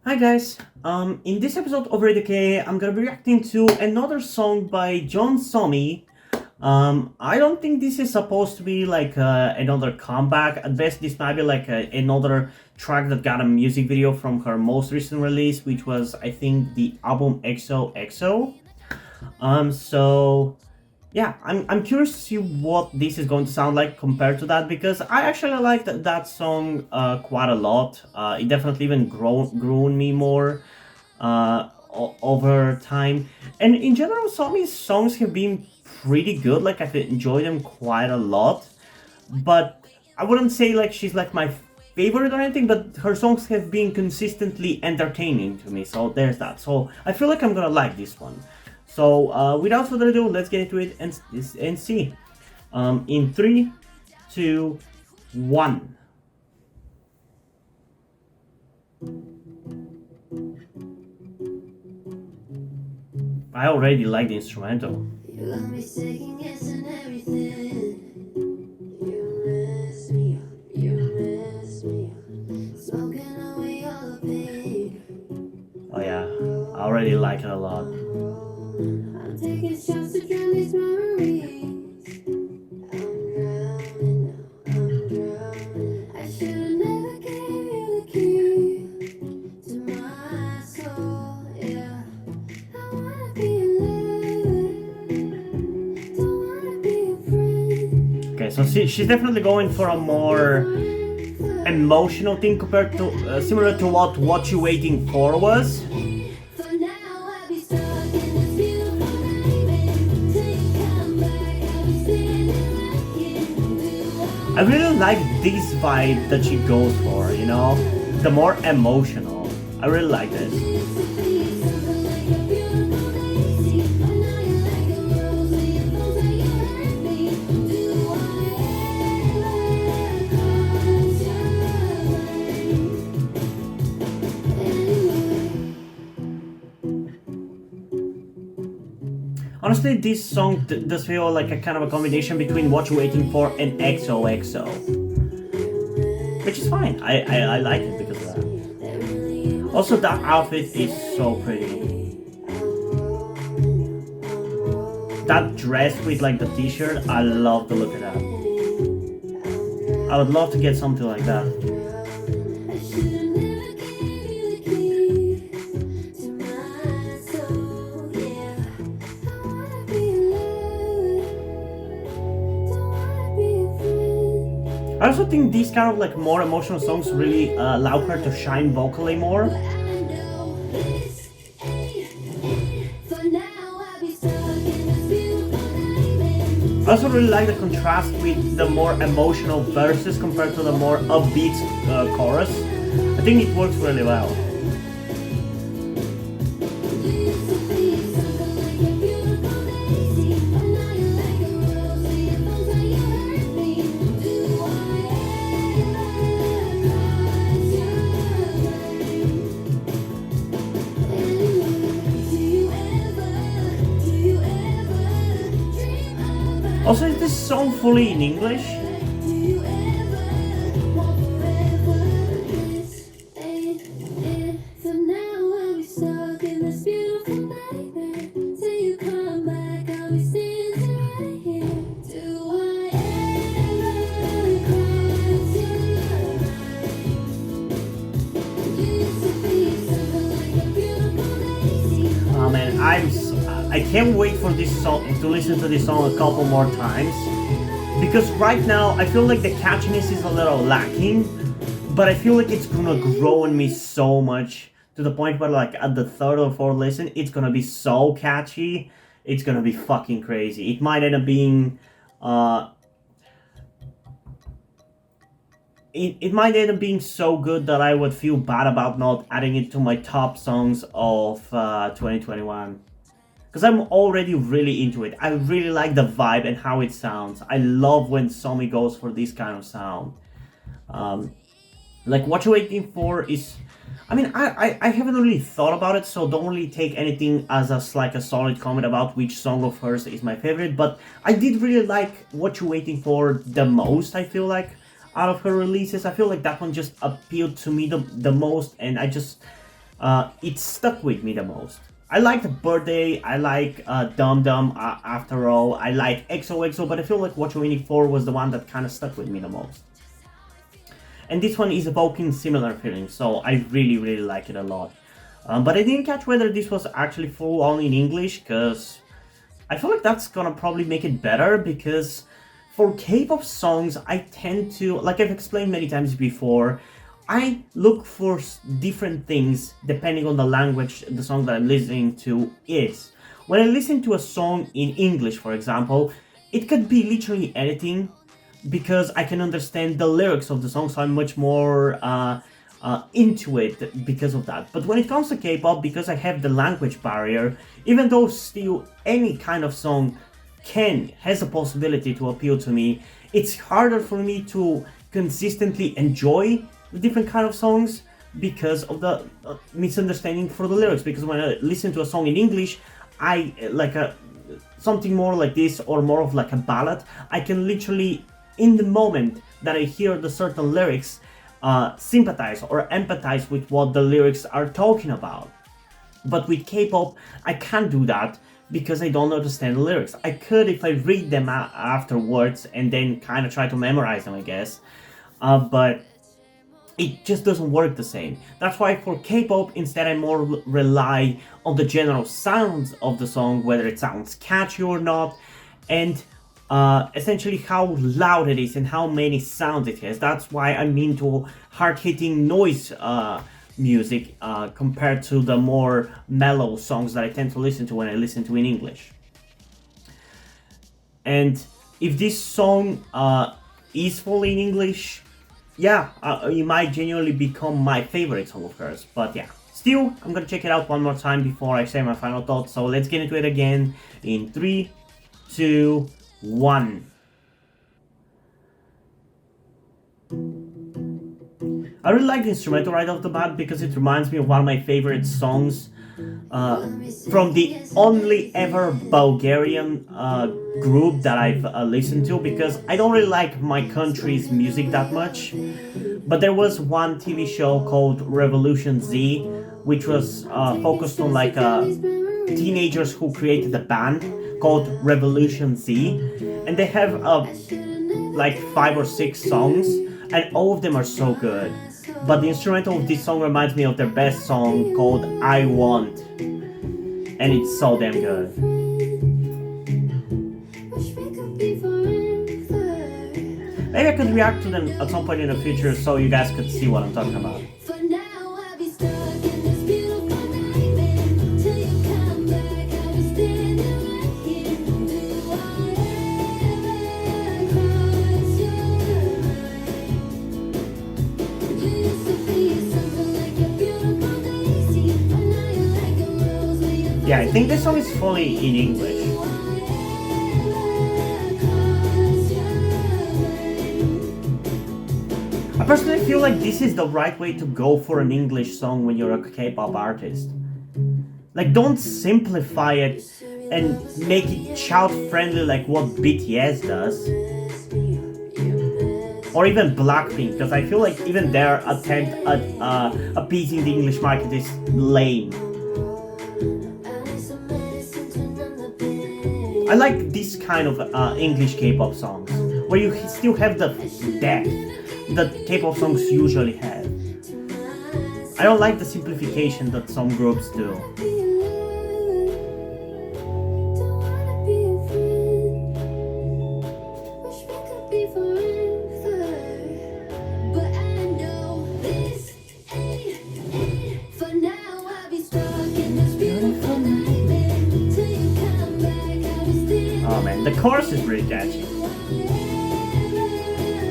Hi guys, in this episode of Radio K, I'm gonna be reacting to another song by John Somi. I don't think this is supposed to be like another comeback. At best, this might be like another track that got a music video from her most recent release, which was, I think, the album XOXO. So yeah, I'm curious to see what this is going to sound like compared to that because I actually liked that song quite a lot. It definitely even grew on me more over time. And in general, Somi's songs have been pretty good. Like I've enjoyed them quite a lot, but I wouldn't say like she's like my favorite or anything. But her songs have been consistently entertaining to me. So there's that. So I feel like I'm gonna like this one. So without further ado, let's get into it and see. In three, two, one. I already like the instrumental. You got me second guessing everything. You mess me up, you mess me up. Smoking away all the pain. Oh yeah, I already like it a lot. I'm taking shots to drown these memories. I'm drowning now, I'm drowning. I should've never gave you the key to my soul, yeah. I wanna be alone, don't wanna be a friend. Okay, so she's definitely going for a more emotional thing compared to similar to what you waiting for was. For now, I'll be stuck in this beautiful nightmare. Till you come back, I'll be standing right here. I really like this vibe that she goes for, you know? The more emotional. I really like this. Used to be something like a beautiful daisy, but now you're like a rose with your bones like you hurt me. Do I ever cross your line? Anyway. Honestly, this song does feel like a kind of a combination between What You're Waiting For and XOXO. Which is fine. I like it because of that. Also, that outfit is so pretty. That dress with like the t-shirt, I love the look of that. I would love to get something like that. I should've never gave you the key to my soul, yeah. I wanna be alone, don't wanna be a friend. I also think these kind of like more emotional songs really allow her to shine vocally more. But I know this ain't it. For now, I'll be stuck in this beautiful nightmare. I also really like the contrast with the more emotional verses compared to the more upbeat chorus. I think it works really well. Used to be something like a beautiful daisy, but now you're like a rose with your bones like you hurt me. Do I ever cross your line? Anyway, do you ever dream about? Also, is this song fully in English? Do you ever want forever? This ain't it. For now, I'll be stuck in this beautiful nightmare. Till you come back, I'll be standing right here. Do I ever cross your line? Used to be something like a beautiful daisy. Oh man, I can't wait for this song to listen to this song a couple more times because right now I feel like the catchiness is a little lacking, but I feel like it's gonna grow on me so much to the point where like at the third or fourth listen, it's gonna be so catchy, it's gonna be fucking crazy. It might end up being it might end up being so good that I would feel bad about not adding it to my top songs of 2021. Because I'm already really into it. I really like the vibe and how it sounds. I love when Somi goes for this kind of sound. Like What You're Waiting For is... I mean, I haven't really thought about it, so don't really take anything as like a solid comment about which song of hers is my favorite. But I did really like What You're Waiting For the most, I feel like, out of her releases. I feel like that one just appealed to me the most, and I just it stuck with me the most. I like the Birthday, I like Dum Dum After All, I like XOXO, but I feel like What You Waiting For was the one that kind of stuck with me the most. And this one is evoking similar feelings, so I really, really like it a lot. But I didn't catch whether this was actually full on in English, because I feel like that's gonna probably make it better, because for K-pop songs, I tend to, like I've explained many times before, I look for different things depending on the language the song that I'm listening to is. When I listen to a song in English, for example, it could be literally anything, because I can understand the lyrics of the song, so I'm much more into it because of that. But when it comes to K-pop, because I have the language barrier, even though still any kind of song has a possibility to appeal to me, it's harder for me to consistently enjoy the different kind of songs because of the misunderstanding for the lyrics. Because when I listen to a song in English, I like something more like this, or more of like a ballad, I can literally, in the moment that I hear the certain lyrics, sympathize or empathize with what the lyrics are talking about. But with K-pop, I can't do that because I don't understand the lyrics. I could if I read them afterwards and then kind of try to memorize them, I guess. But it just doesn't work the same. That's why for K-pop, instead I more rely on the general sounds of the song, whether it sounds catchy or not, and essentially how loud it is and how many sounds it has. That's why I'm into hard-hitting noise music compared to the more mellow songs that I tend to listen to when I listen to in English. And if this song is fully in English, yeah, it might genuinely become my favorite song of hers. But yeah, still, I'm gonna check it out one more time before I say my final thoughts. So let's get into it again in 3, 2, 1. I really like the instrumental right off the bat because it reminds me of one of my favorite songs from the only ever Bulgarian group that I've listened to, because I don't really like my country's music that much. But there was one TV show called Revolution Z, which was focused on like teenagers who created a band called Revolution Z, and they have like 5 or 6 songs, and all of them are so good. But the instrumental of this song reminds me of their best song called I Want, and it's so damn good. Maybe I could react to them at some point in the future so you guys could see what I'm talking about. Yeah, I think this song is fully in English. I personally feel like this is the right way to go for an English song when you're a K-pop artist. Like, don't simplify it and make it child-friendly like what BTS does. Or even Blackpink, because I feel like even their attempt at appeasing the English market is lame. I like this kind of English K-pop songs, where you still have the depth that K-pop songs usually have. I don't like the simplification that some groups do. Oh man, the chorus is really catchy.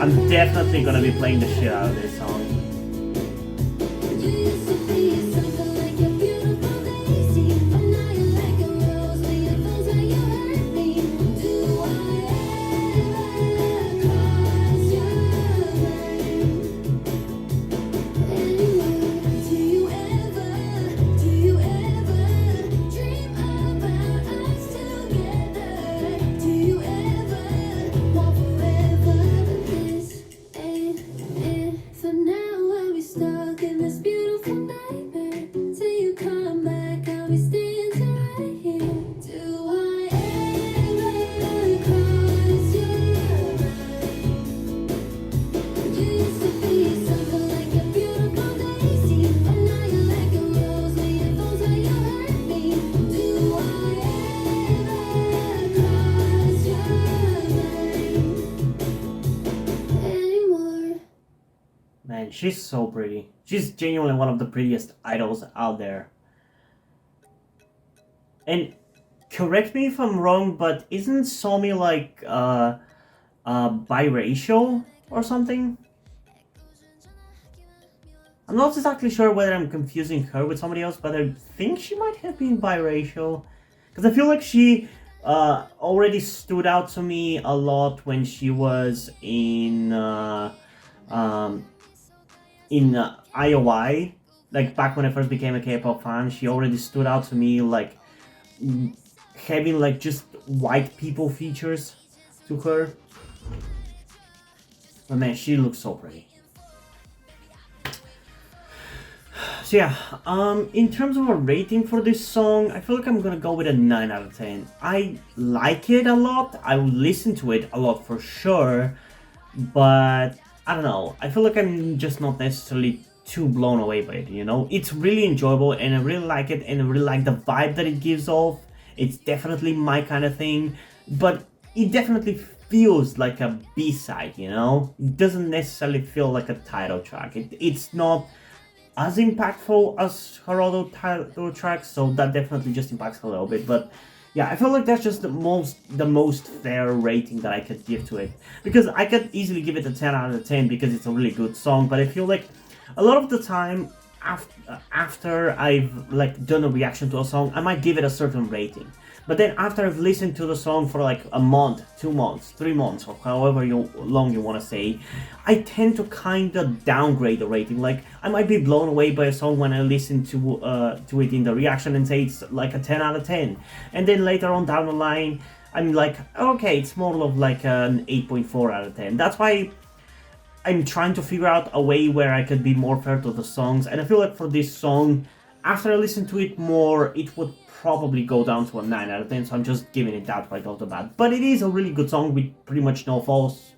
I'm definitely gonna be playing the shit out of this song. For now Man, she's so pretty. She's genuinely one of the prettiest idols out there. And correct me if I'm wrong, but isn't Somi like biracial or something? I'm not exactly sure whether I'm confusing her with somebody else, but I think she might have been biracial. Because I feel like she already stood out to me a lot when she was um, in IOI. Like back when I first became a K-pop fan, she already stood out to me like having like just white people features to her. But man, she looks so pretty. So yeah, in terms of a rating for this song, I feel like I'm gonna go with a 9 out of 10. I like it a lot, I will listen to it a lot for sure, but I don't know, I feel like I'm just not necessarily too blown away by it, you know? It's really enjoyable and I really like it and I really like the vibe that it gives off. It's definitely my kind of thing, but it definitely feels like a B-side, you know? It doesn't necessarily feel like a title track. It's not as impactful as her other title tracks, so that definitely just impacts a little bit. But yeah, I feel like that's just the most fair rating that I could give to it, because I could easily give it a 10 out of 10 because it's a really good song. But I feel like a lot of the time after I've like done a reaction to a song, I might give it a certain rating. But then after I've listened to the song for like a month, 2 months, 3 months, or however long you want to say, I tend to kind of downgrade the rating. Like I might be blown away by a song when I listen to it in the reaction and say it's like a 10 out of 10. And then later on down the line, I'm like, okay, it's more of like an 8.4 out of 10. That's why I'm trying to figure out a way where I could be more fair to the songs. And I feel like for this song, after I listen to it more, it would probably go down to a 9 out of 10, so I'm just giving it that right off the bat. But it is a really good song with pretty much no flaws,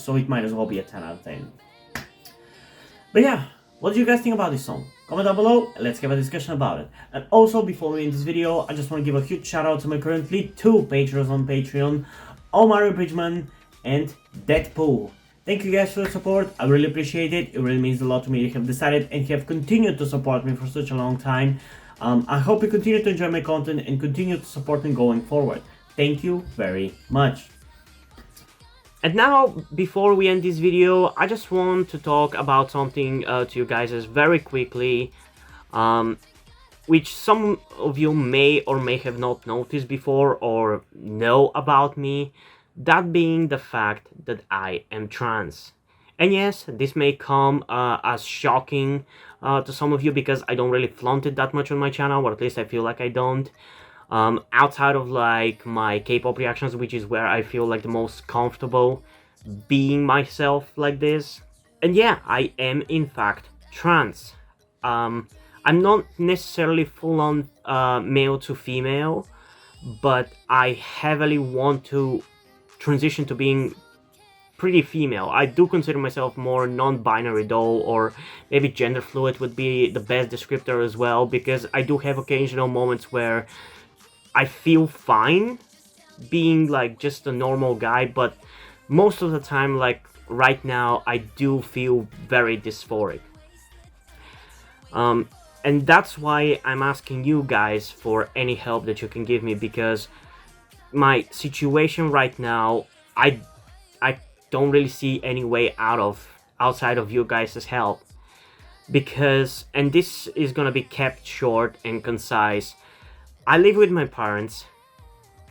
so it might as well be a 10 out of 10. But yeah, what do you guys think about this song? Comment down below and let's have a discussion about it. And also, before we end this video, I just want to give a huge shout out to my currently 2 patrons on Patreon, Omar Bridgman and Deadpool. Thank you guys for the support, I really appreciate it. It really means a lot to me. You have decided and have continued to support me for such a long time. I hope you continue to enjoy my content and continue to support me going forward. Thank you very much. And now, before we end this video, I just want to talk about something to you guys very quickly, which some of you may or may have not noticed before or know about me. That being the fact that I am trans. And yes, this may come as shocking to some of you because I don't really flaunt it that much on my channel, or at least I feel like I don't. Outside of like my K-pop reactions, which is where I feel like the most comfortable being myself like this. And yeah, I am in fact trans. I'm not necessarily full-on male to female, but I heavily want to transition to being pretty female. I do consider myself more non-binary though, or maybe gender fluid would be the best descriptor as well, because I do have occasional moments where I feel fine being like just a normal guy, but most of the time, like right now, I do feel very dysphoric. And that's why I'm asking you guys for any help that you can give me, because my situation right now, I don't really see any way outside of you guys' help. Because, and this is gonna be kept short and concise, I live with my parents.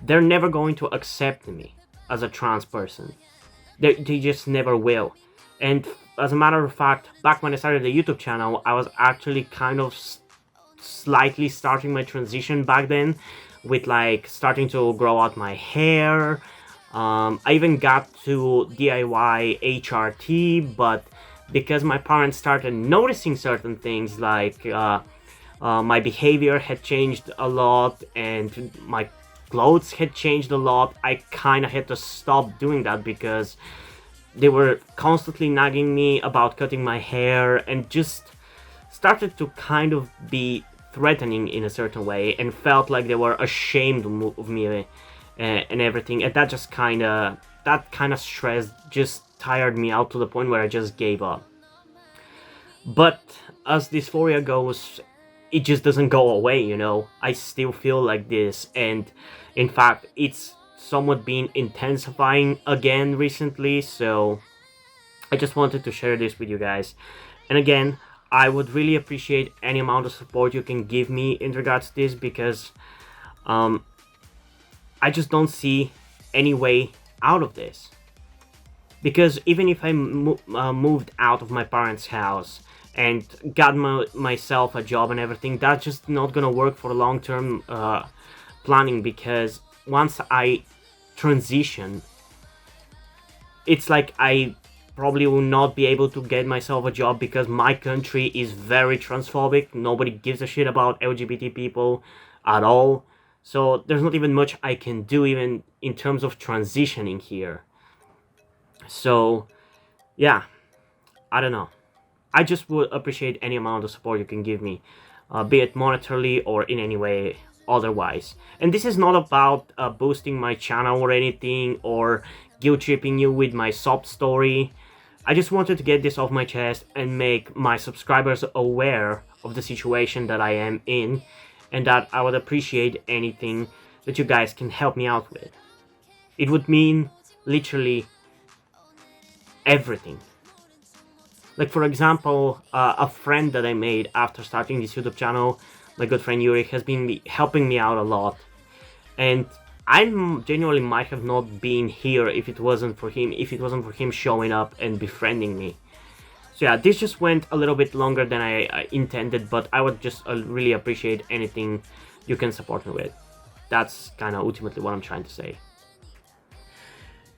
They're never going to accept me as a trans person. They just never will. And as a matter of fact, back when I started the YouTube channel, I was actually kind of slightly starting my transition back then, with like starting to grow out my hair. I even got to DIY HRT, but because my parents started noticing certain things, like my behavior had changed a lot and my clothes had changed a lot, I kind of had to stop doing that because they were constantly nagging me about cutting my hair and just started to kind of be threatening in a certain way, and felt like they were ashamed of me and everything. And that just that kind of stress just tired me out to the point where I just gave up. But as dysphoria goes, it just doesn't go away, you know. I still feel like this, and in fact, it's somewhat been intensifying again recently, so I just wanted to share this with you guys. And again, I would really appreciate any amount of support you can give me in regards to this, because I just don't see any way out of this. Because even if I moved out of my parents' house and got myself a job and everything, that's just not gonna work for long-term planning, because once I transition, it's like I probably will not be able to get myself a job, because my country is very transphobic. Nobody gives a shit about LGBT people at all. So there's not even much I can do even in terms of transitioning here. So yeah, I don't know. I just would appreciate any amount of support you can give me, be it monetarily or in any way otherwise. And this is not about boosting my channel or anything, or guilt tripping you with my sob story. I just wanted to get this off my chest and make my subscribers aware of the situation that I am in, and that I would appreciate anything that you guys can help me out with. It would mean literally everything. Like, for example, a friend that I made after starting this YouTube channel, my good friend Yuri, has been helping me out a lot. And I genuinely might have not been here if it wasn't for him showing up and befriending me. So yeah, this just went a little bit longer than I intended, but I would just really appreciate anything you can support me with. That's kind of ultimately what I'm trying to say.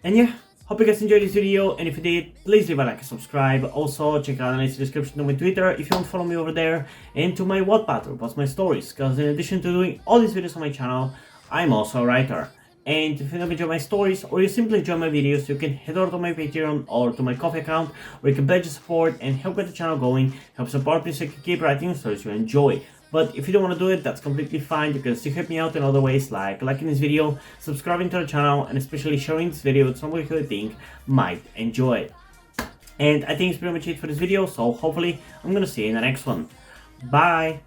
And yeah, hope you guys enjoyed this video, and if you did, please leave a like and subscribe. Also, check out the links in the description to my Twitter if you want to follow me over there, and to my Wattpad, or What's My Stories, because in addition to doing all these videos on my channel, I'm also a writer. And if you don't enjoy my stories, or you simply enjoy my videos, you can head over to my Patreon or to my Ko-fi account, where you can pledge your support and help get the channel going, help support me so I can keep writing stories you enjoy. But if you don't want to do it, that's completely fine. You can still help me out in other ways, like liking this video, subscribing to the channel, and especially sharing this video with somebody who I think might enjoy it. And I think it's pretty much it for this video, so hopefully I'm gonna see you in the next one. Bye!